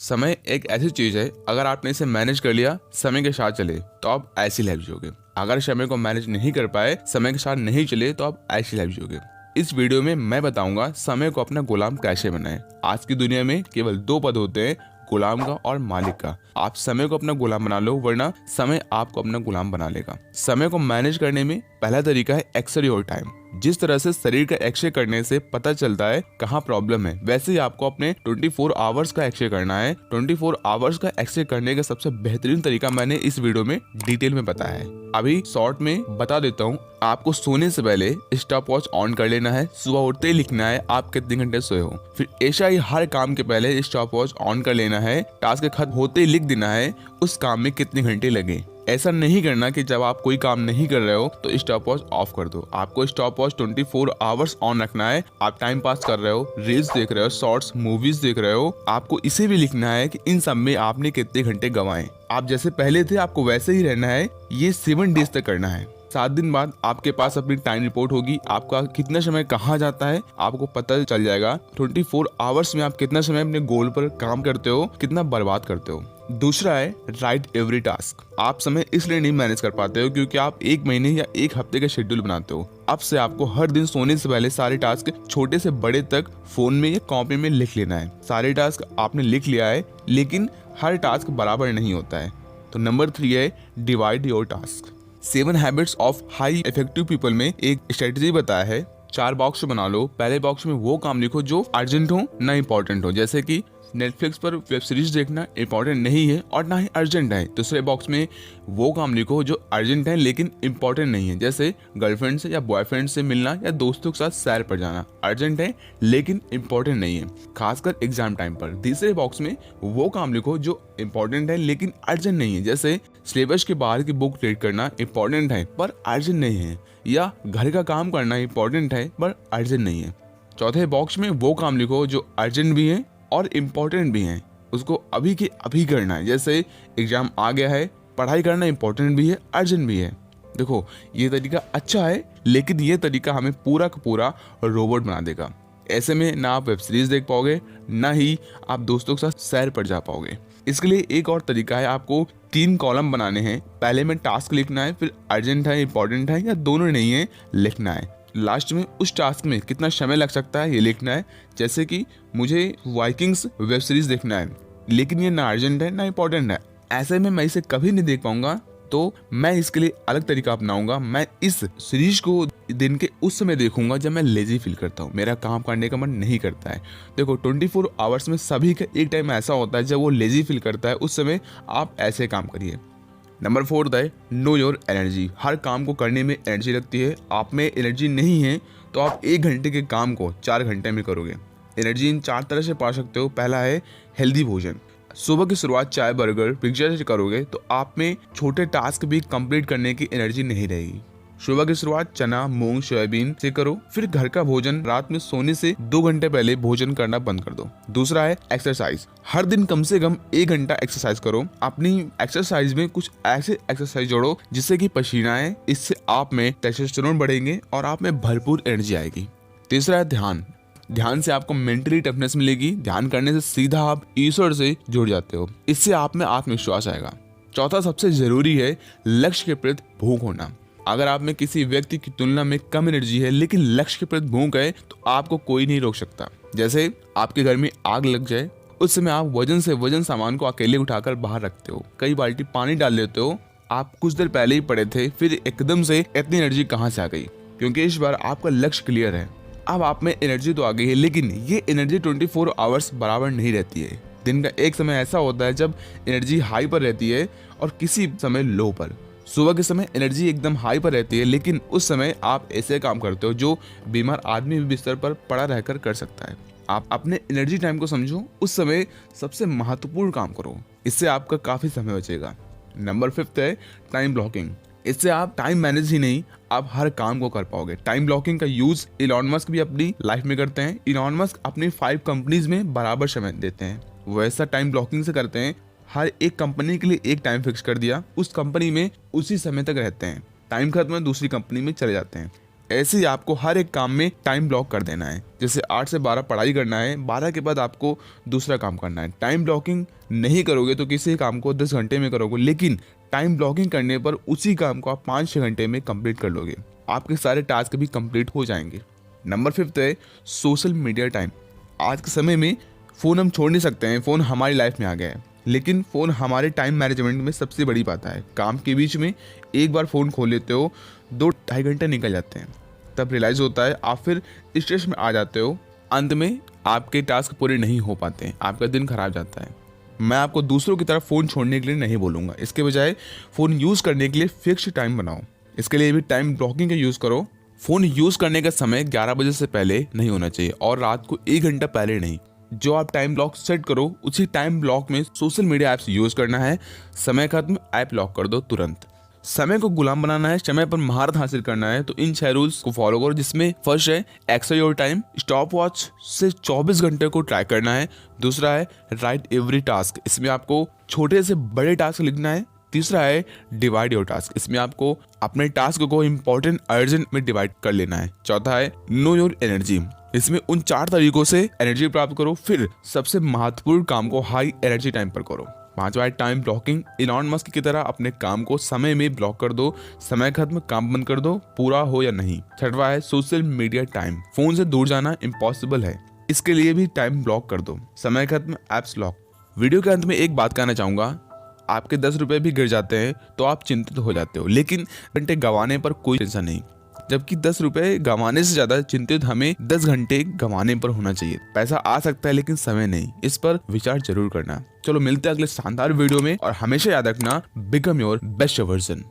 समय एक ऐसी चीज है, अगर आपने इसे मैनेज कर लिया समय के साथ चले तो आप ऐसी लाइफ जियोगे। अगर समय को मैनेज नहीं कर पाए, समय के साथ नहीं चले तो आप ऐसी लाइफ जियोगे। इस वीडियो में मैं बताऊंगा समय को अपना गुलाम कैसे बनाएं। आज की दुनिया में केवल दो पद होते हैं, गुलाम का और मालिक का। आप समय को अपना गुलाम बना लो, वरना समय आपको अपना गुलाम बना लेगा। समय को मैनेज करने में पहला तरीका है एक्सर योर टाइम। जिस तरह से शरीर का एक्सरे करने से पता चलता है कहाँ प्रॉब्लम है, वैसे ही आपको अपने 24 आवर्स का एक्सरे करना है। 24 आवर्स का एक्सरे करने का सबसे बेहतरीन तरीका मैंने इस वीडियो में डिटेल में बताया है। अभी शॉर्ट में बता देता हूँ। आपको सोने से पहले स्टॉप वॉच ऑन कर लेना है। सुबह उठते ही लिखना है आप कितने घंटे सोए हो। फिर ऐसा ही हर काम के पहले स्टॉप वॉच ऑन कर लेना है। टास्क खत्म होते ही लिख देना है उस काम में कितने घंटे लगे। ऐसा नहीं करना कि जब आप कोई काम नहीं कर रहे हो तो स्टॉप वॉच ऑफ कर दो। आपको स्टॉप वॉच 24 आवर्स ऑन रखना है। आप टाइम पास कर रहे हो, रील्स देख रहे हो, शॉर्ट्स, मूवीज देख रहे हो, आपको इसे भी लिखना है कि इन सब में आपने कितने घंटे गंवाए। आप जैसे पहले थे आपको वैसे ही रहना है। ये 7 डेज तक करना है। 7 दिन बाद आपके पास अपनी टाइम रिपोर्ट होगी। आपका कितना समय कहाँ जाता है आपको पता चल जाएगा। 24 आवर्स में आप कितना समय अपने गोल पर काम करते हो, कितना बर्बाद करते हो। दूसरा है राइट एवरी टास्क। आप समय इसलिए नहीं मैनेज कर पाते हो क्योंकि आप एक महीने या एक हफ्ते का शेड्यूल बनाते हो। अब से आपको हर दिन सोने से पहले सारे टास्क छोटे से बड़े तक फोन में या कॉपी में लिख लेना है। सारे टास्क आपने लिख लिया है, लेकिन हर टास्क बराबर नहीं होता है। तो नंबर 3 है divide your task. 7 habits of high effective people में एक स्ट्रेटेजी बताया है। 4 बॉक्स बना लो। पहले बॉक्स में वो काम लिखो जो अर्जेंट हो ना इम्पोर्टेंट हो, जैसे कि नेटफ्लिक्स पर वेब सीरीज देखना इंपॉर्टेंट नहीं है और ना ही अर्जेंट है। दूसरे बॉक्स में वो काम लिखो जो अर्जेंट है लेकिन इंपॉर्टेंट नहीं है, जैसे गर्लफ्रेंड से या बॉयफ्रेंड से मिलना या दोस्तों के साथ सैर पर जाना। अर्जेंट है लेकिन इंपॉर्टेंट नहीं है, खासकर एग्जाम टाइम पर। तीसरे बॉक्स में वो काम लिखो जो इंपॉर्टेंट है लेकिन अर्जेंट नहीं है, जैसे सिलेबस के बाहर की बुक रीड करना इंपॉर्टेंट है पर अर्जेंट नहीं है, या घर का काम करना इंपॉर्टेंट है पर अर्जेंट नहीं है। चौथे बॉक्स में वो काम लिखो जो अर्जेंट भी है और इम्पोर्टेंट भी हैं, उसको अभी के अभी करना है, जैसे एग्जाम आ गया है, पढ़ाई करना इम्पोर्टेंट भी है, अर्जेंट भी है। देखो ये तरीका अच्छा है, लेकिन ये तरीका हमें पूरा का पूरा रोबोट बना देगा। ऐसे में ना आप वेब सीरीज देख पाओगे, ना ही आप दोस्तों के साथ सैर पर जा पाओगे। इसके लिए एक और तरीका है, आपको 3 कॉलम बनाने हैं। पहले में टास्क लिखना है, फिर अर्जेंट है, इंपॉर्टेंट है या दोनों नहीं है लिखना है। लास्ट में उस टास्क में कितना समय लग सकता है ये लिखना है, जैसे कि मुझे वाइकिंग्स वेब सीरीज देखना है लेकिन ये ना अर्जेंट है ना इंपॉर्टेंट है। ऐसे में मैं इसे कभी नहीं देख पाऊंगा, तो मैं इसके लिए अलग तरीका अपनाऊंगा। मैं इस सीरीज को दिन के उस समय देखूंगा जब मैं लेजी फील करता हूँ, मेरा काम करने का मन नहीं करता है। देखो 24 आवर्स में सभी का एक टाइम ऐसा होता है जब वो लेजी फील करता है, उस समय आप ऐसे काम करिए। नंबर 4 है नो योर एनर्जी। हर काम को करने में एनर्जी लगती है। आप में एनर्जी नहीं है तो आप 1 घंटे के काम को 4 घंटे में करोगे। एनर्जी इन 4 तरह से पा सकते हो। पहला है हेल्दी भोजन। सुबह की शुरुआत चाय, बर्गर, पिज्जा से करोगे तो आप में छोटे टास्क भी कंप्लीट करने की एनर्जी नहीं रहेगी। सुबह की शुरुआत चना, मूंग, सोयाबीन से करो। फिर घर का भोजन रात में सोने से 2 घंटे पहले भोजन करना बंद कर दो। दूसरा है एक्सरसाइज। हर दिन कम से कम 1 घंटा एक्सरसाइज करो। अपनी एक्सरसाइज में कुछ ऐसे एक्सरसाइज जोड़ो जिससे कि पसीना आए। इससे आप में टेस्टोस्टेरोन बढ़ेंगे और आप में भरपूर एनर्जी आएगी। तीसरा है ध्यान। ध्यान से आपको मेंटली टफनेस मिलेगी। ध्यान करने से सीधा आप ईश्वर से जुड़ जाते हो। इससे आप में आत्मविश्वास आएगा। चौथा सबसे जरूरी है लक्ष्य के प्रति भूख होना। अगर आप में किसी व्यक्ति की तुलना में कम एनर्जी है लेकिन लक्ष्य के प्रति भूख है तो आपको कोई नहीं रोक सकता। जैसे आपके घर में आग लग जाए, उस समय आप वजन से वजन सामान को अकेले उठाकर बाहर रखते हो, कई बाल्टी पानी डाल देते हो। आप कुछ देर पहले ही पड़े थे, फिर एकदम से इतनी एनर्जी कहाँ से आ गई? क्योंकि इस बार आपका लक्ष्य क्लियर है। अब आप में एनर्जी तो आ गई है, लेकिन ये एनर्जी 24 आवर्स बराबर नहीं रहती है। दिन का एक समय ऐसा होता है जब एनर्जी हाई पर रहती है और किसी समय लो पर। सुबह के समय एनर्जी एकदम हाई पर रहती है, लेकिन उस समय आप ऐसे काम करते हो जो बीमार आदमी भी बिस्तर पर पड़ा रहकर कर सकता है। आप अपने एनर्जी टाइम को समझो, उस समय सबसे महत्वपूर्ण काम करो, इससे आपका काफी समय बचेगा। नंबर 5 है टाइम ब्लॉकिंग। इससे आप टाइम मैनेज ही नहीं, आप हर काम को कर पाओगे। टाइम ब्लॉकिंग का यूज इलॉन मस्क भी अपनी लाइफ में करते हैं। इलॉन मस्क अपनी 5 कंपनीज में बराबर समय देते हैं, वैसा टाइम ब्लॉकिंग से करते हैं। हर एक कंपनी के लिए एक टाइम फिक्स कर दिया, उस कंपनी में उसी समय तक रहते हैं। टाइम खत्म है दूसरी कंपनी में चले जाते हैं। ऐसे ही आपको हर एक काम में टाइम ब्लॉक कर देना है। जैसे 8 से 12 पढ़ाई करना है, 12 के बाद आपको दूसरा काम करना है। टाइम ब्लॉकिंग नहीं करोगे तो किसी काम को 10 घंटे में करोगे, लेकिन टाइम ब्लॉकिंग करने पर उसी काम को आप 5-6 घंटे में कंप्लीट कर लोगे। आपके सारे टास्क भी कंप्लीट हो जाएंगे। नंबर 5 है सोशल मीडिया टाइम। आज के समय में फ़ोन हम छोड़ नहीं सकते हैं, फ़ोन हमारी लाइफ में आ गया है, लेकिन फ़ोन हमारे टाइम मैनेजमेंट में सबसे बड़ी बात है। काम के बीच में एक बार फ़ोन खोल लेते हो, 2-2.5 घंटे निकल जाते हैं, तब रियलाइज़ होता है, आप फिर स्ट्रेस में आ जाते हो। अंत में आपके टास्क पूरे नहीं हो पाते हैं, आपका दिन खराब जाता है। मैं आपको दूसरों की तरफ फ़ोन छोड़ने के लिए नहीं बोलूँगा, इसके बजाय फ़ोन यूज़ करने के लिए फिक्स टाइम बनाओ। इसके लिए भी टाइम ब्लॉकिंग का यूज़ करो। फ़ोन यूज़ करने का समय 11 बजे से पहले नहीं होना चाहिए और रात को 1 घंटा पहले नहीं। जो आप टाइम ब्लॉक सेट करो, उसी टाइम ब्लॉक में सोशल मीडिया ऐप्स यूज़ करना है। समय खत्म, ऐप लॉक कर दो तुरंत। समय को गुलाम बनाना है, समय पर महारत हासिल करना है, तो इन 6 रूल्स को फॉलो करो, जिसमें फर्स्ट है एक्सर योर टाइम। स्टॉप वॉच से 24 घंटे को ट्रैक करना है। दूसरा है राइट एवरी टास्क, इसमें आपको छोटे से बड़े टास्क लिखना है। तीसरा है डिवाइड योर टास्क, इसमें आपको अपने टास्क को इंपॉर्टेंट अर्जेंट में डिवाइड कर लेना है। चौथा है नो योर एनर्जी, इसमें उन 4 तरीकों से एनर्जी प्राप्त करो, फिर सबसे महत्वपूर्ण काम को हाई एनर्जी टाइम पर करो। 5वां है टाइम ब्लॉकिंग। इलॉन मस्क की तरह अपने काम को समय में ब्लॉक कर दो। समय खत्म, काम बंद कर दो, पूरा हो या नहीं। 6वां है सोशल मीडिया टाइम। फोन से दूर जाना इम्पॉसिबल है, इसके लिए भी टाइम ब्लॉक कर दो। समय खत्म, एप्स लॉक। वीडियो के अंत में एक बात कहना चाहूंगा, आपके 10 रुपए भी गिर जाते हैं तो आप चिंतित हो जाते हो, लेकिन घंटे गंवाने पर कोई टेंशन नहीं, जबकि 10 रुपए गंवाने से ज्यादा चिंतित हमें 10 घंटे गंवाने पर होना चाहिए। पैसा आ सकता है लेकिन समय नहीं, इस पर विचार जरूर करना। चलो मिलते हैं अगले शानदार वीडियो में, और हमेशा याद रखना, बिकम योर बेस्ट वर्जन।